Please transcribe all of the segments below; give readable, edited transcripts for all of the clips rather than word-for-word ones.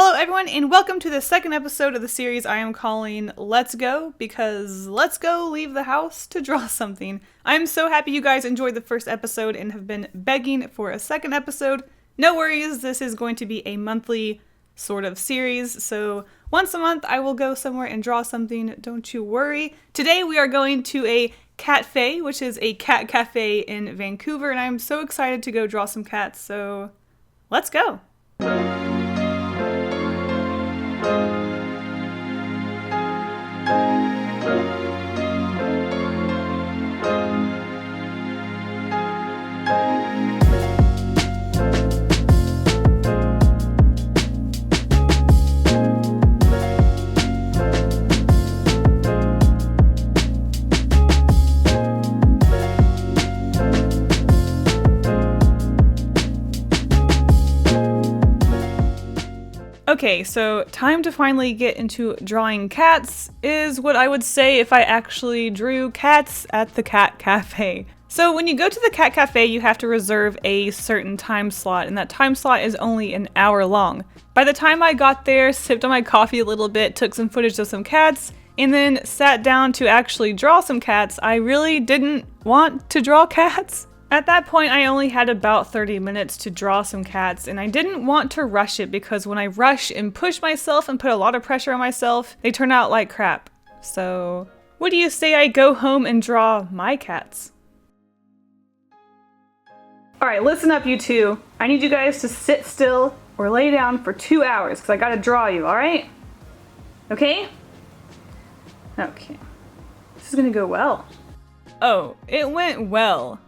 Hello everyone, and welcome to the second episode of the series I am calling Let's Go, because let's go leave the house to draw something. I'm so happy you guys enjoyed the first episode and have been begging for a second episode. No worries, this is going to be a monthly sort of series, so once a month I will go somewhere and draw something, don't you worry. Today we are going to a catfe, which is a cat cafe in Vancouver, and I'm so excited to go draw some cats, so let's go! Okay, so time to finally get into drawing cats is what I would say if I actually drew cats at the cat cafe. So when you go to the cat cafe, you have to reserve a certain time slot, and that time slot is only an hour long. By the time I got there, sipped on my coffee a little bit, took some footage of some cats, and then sat down to actually draw some cats, I really didn't want to draw cats. At that point, I only had about 30 minutes to draw some cats, and I didn't want to rush it because when I rush and push myself and put a lot of pressure on myself, they turn out like crap. So, what do you say I go home and draw my cats? Alright, listen up you two. I need you guys to sit still or lay down for 2 hours because I gotta draw you, alright? Okay? Okay. This is gonna go well. Oh, it went well.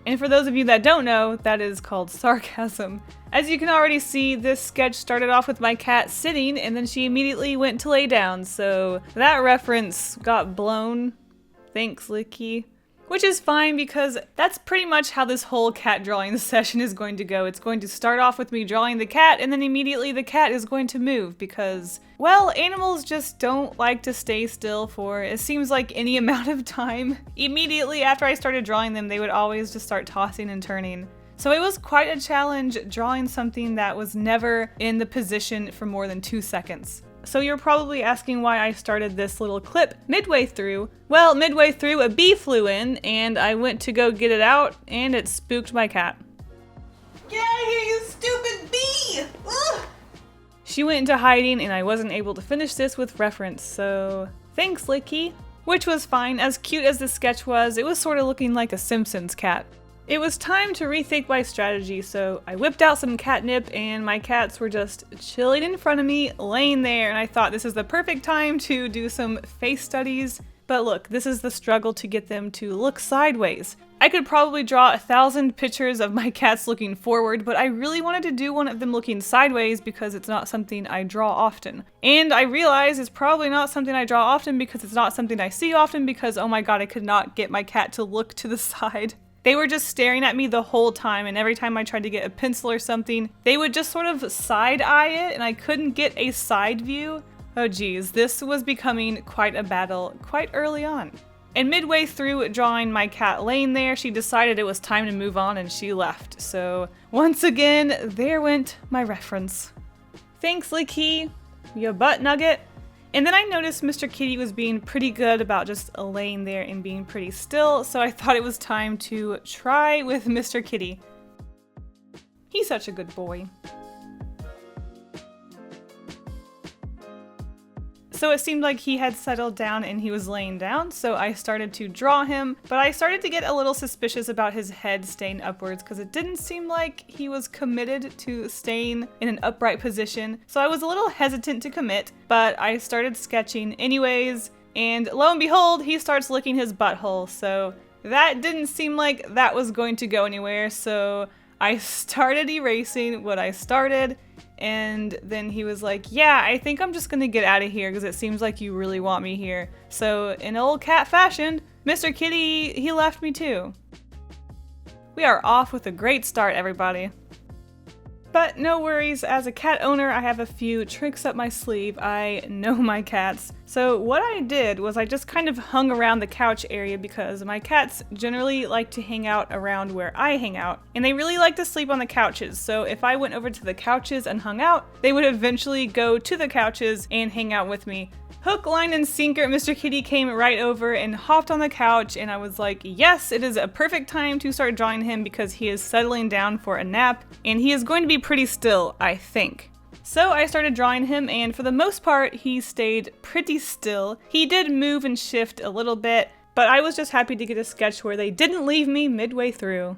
And for those of you that don't know, that is called sarcasm. As you can already see, this sketch started off with my cat sitting and then she immediately went to lay down, so that reference got blown. Thanks, Licky. Which is fine because that's pretty much how this whole cat drawing session is going to go. It's going to start off with me drawing the cat and then immediately the cat is going to move because, well, animals just don't like to stay still for, it seems like, any amount of time. Immediately after I started drawing them, they would always just start tossing and turning. So it was quite a challenge drawing something that was never in the position for more than 2 seconds. So you're probably asking why I started this little clip midway through. Well, midway through a bee flew in and I went to go get it out and it spooked my cat. Get out of here, you stupid bee! Ugh! She went into hiding and I wasn't able to finish this with reference, so thanks, Licky. Which was fine. As cute as the sketch was, it was sort of looking like a Simpsons cat. It was time to rethink my strategy, so I whipped out some catnip and my cats were just chilling in front of me, laying there, and I thought this is the perfect time to do some face studies. But look, this is the struggle to get them to look sideways. I could probably draw 1,000 pictures of my cats looking forward, but I really wanted to do one of them looking sideways because it's not something I draw often. And I realize it's probably not something I draw often because it's not something I see often because, oh my god, I could not get my cat to look to the side. They were just staring at me the whole time, and every time I tried to get a pencil or something, they would just sort of side-eye it, and I couldn't get a side view. Oh geez, this was becoming quite a battle quite early on. And midway through drawing my cat laying there, she decided it was time to move on and she left. So once again, there went my reference. Thanks, Licky, you butt nugget. And then I noticed Mr. Kitty was being pretty good about just laying there and being pretty still, so I thought it was time to try with Mr. Kitty. He's such a good boy. So it seemed like he had settled down and he was laying down, so I started to draw him, but I started to get a little suspicious about his head staying upwards because it didn't seem like he was committed to staying in an upright position, so I was a little hesitant to commit, but I started sketching anyways, and lo and behold, he starts licking his butthole, so that didn't seem like that was going to go anywhere, so I started erasing what I started, and then he was like, yeah, I think I'm just gonna get out of here because it seems like you really want me here. So in old cat fashion, Mr. Kitty, he left me too. We are off with a great start, everybody. But no worries, as a cat owner, I have a few tricks up my sleeve. I know my cats. So what I did was I just kind of hung around the couch area because my cats generally like to hang out around where I hang out, and they really like to sleep on the couches. So if I went over to the couches and hung out, they would eventually go to the couches and hang out with me. Hook, line, and sinker, Mr. Kitty came right over and hopped on the couch, and I was like, yes, it is a perfect time to start drawing him because he is settling down for a nap, and he is going to be pretty still, I think. So I started drawing him, and for the most part, he stayed pretty still. He did move and shift a little bit, but I was just happy to get a sketch where they didn't leave me midway through.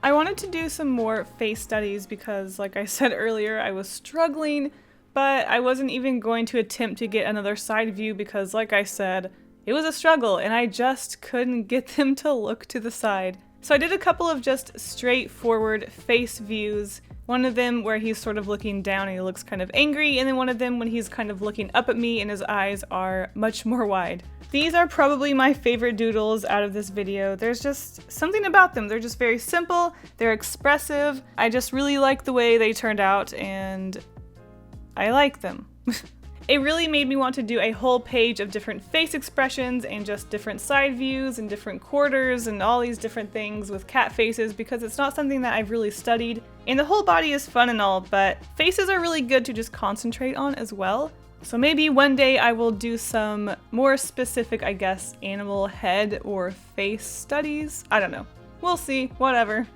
I wanted to do some more face studies because, like I said earlier, I was struggling, but I wasn't even going to attempt to get another side view because, like I said, it was a struggle and I just couldn't get them to look to the side. So I did a couple of just straightforward face views. One of them where he's sort of looking down and he looks kind of angry, and then one of them when he's kind of looking up at me and his eyes are much more wide. These are probably my favorite doodles out of this video. There's just something about them. They're just very simple, they're expressive. I just really like the way they turned out and I like them. It really made me want to do a whole page of different face expressions and just different side views and different quarters and all these different things with cat faces because it's not something that I've really studied. And the whole body is fun and all, but faces are really good to just concentrate on as well. So maybe one day I will do some more specific, I guess, animal head or face studies. I don't know. We'll see. Whatever.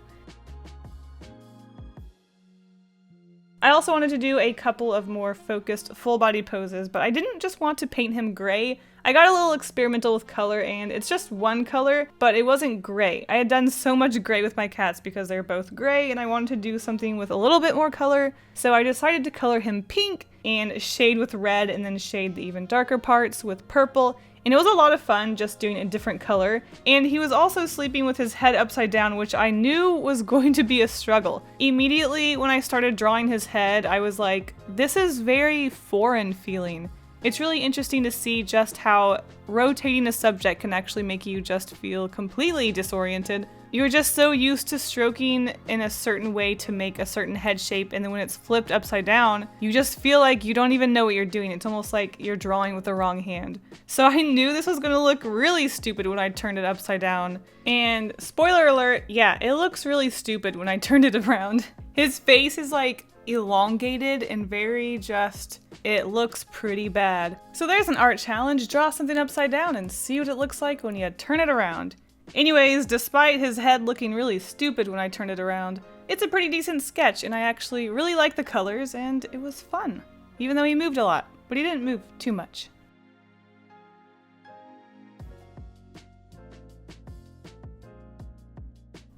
I also wanted to do a couple of more focused full body poses, but I didn't just want to paint him gray. I got a little experimental with color and it's just one color, but it wasn't gray. I had done so much gray with my cats because they're both gray and I wanted to do something with a little bit more color. So I decided to color him pink and shade with red and then shade the even darker parts with purple. And it was a lot of fun just doing a different color. And he was also sleeping with his head upside down, which I knew was going to be a struggle. Immediately when I started drawing his head, I was like, this is very foreign feeling. It's really interesting to see just how rotating a subject can actually make you just feel completely disoriented. You're just so used to stroking in a certain way to make a certain head shape, and then when it's flipped upside down, you just feel like you don't even know what you're doing. It's almost like you're drawing with the wrong hand. So I knew this was gonna look really stupid when I turned it upside down. And spoiler alert, yeah, it looks really stupid when I turned it around. His face is like elongated and very just, it looks pretty bad. So there's an art challenge, draw something upside down and see what it looks like when you turn it around. Anyways, despite his head looking really stupid when I turned it around, it's a pretty decent sketch and I actually really like the colors and it was fun. Even though he moved a lot, but he didn't move too much.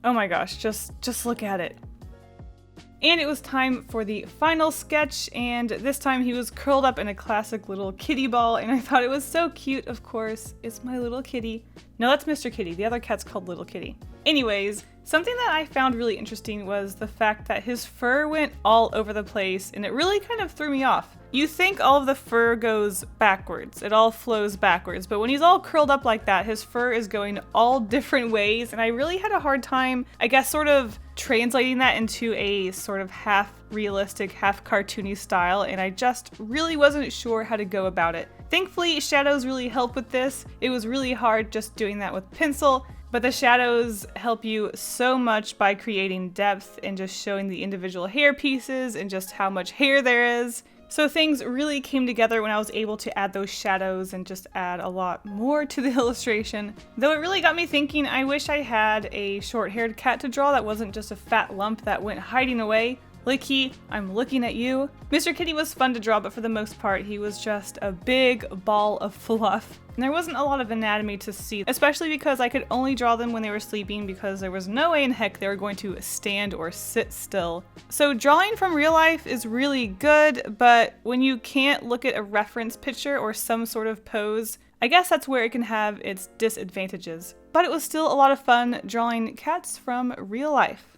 Oh my gosh, just look at it. And it was time for the final sketch, and this time he was curled up in a classic little kitty ball, and I thought it was so cute, of course. It's my little kitty. No, that's Mr. Kitty. The other cat's called Little Kitty. Anyways, something that I found really interesting was the fact that his fur went all over the place, and it really kind of threw me off. You think all of the fur goes backwards, it all flows backwards, but when he's all curled up like that, his fur is going all different ways, and I really had a hard time, I guess, sort of translating that into a sort of half realistic, half cartoony style, and I just really wasn't sure how to go about it. Thankfully, shadows really help with this. It was really hard just doing that with pencil, but the shadows help you so much by creating depth and just showing the individual hair pieces and just how much hair there is. So things really came together when I was able to add those shadows and just add a lot more to the illustration. Though it really got me thinking, I wish I had a short-haired cat to draw that wasn't just a fat lump that went hiding away. Licky, I'm looking at you. Mr. Kitty was fun to draw, but for the most part, he was just a big ball of fluff. And there wasn't a lot of anatomy to see, especially because I could only draw them when they were sleeping because there was no way in heck they were going to stand or sit still. So drawing from real life is really good, but when you can't look at a reference picture or some sort of pose, I guess that's where it can have its disadvantages. But it was still a lot of fun drawing cats from real life.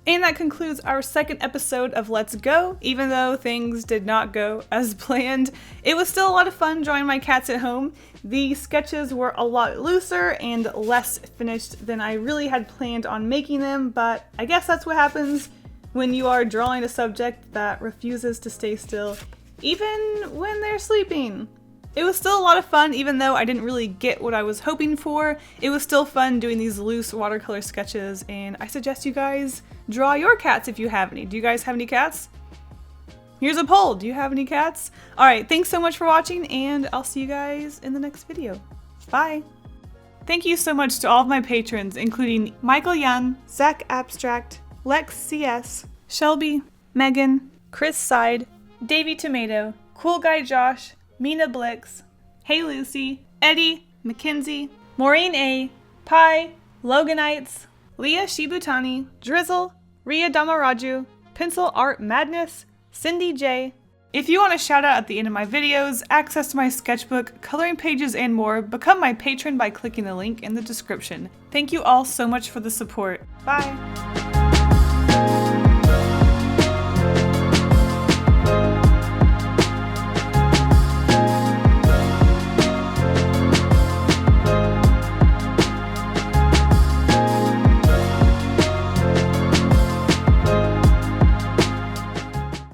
And that concludes our second episode of Let's Go. Even though things did not go as planned, it was still a lot of fun drawing my cats at home. The sketches were a lot looser and less finished than I really had planned on making them, but I guess that's what happens when you are drawing a subject that refuses to stay still, even when they're sleeping. It was still a lot of fun, even though I didn't really get what I was hoping for. It was still fun doing these loose watercolor sketches, and I suggest you guys draw your cats if you have any. Do you guys have any cats? Here's a poll. Do you have any cats? All right, thanks so much for watching, and I'll see you guys in the next video. Bye. Thank you so much to all of my patrons, including Michael Young, Zach Abstract, Lex CS, Shelby, Megan, Chris Side, Davey Tomato, Cool Guy Josh, Mina Blix, Hey Lucy, Eddie, Mackenzie, Maureen A, Pi, Loganites, Leah Shibutani, Drizzle, Ria Damaraju, Pencil Art Madness, Cindy J. If you want a shout out at the end of my videos, access to my sketchbook, coloring pages, and more, become my patron by clicking the link in the description. Thank you all so much for the support. Bye!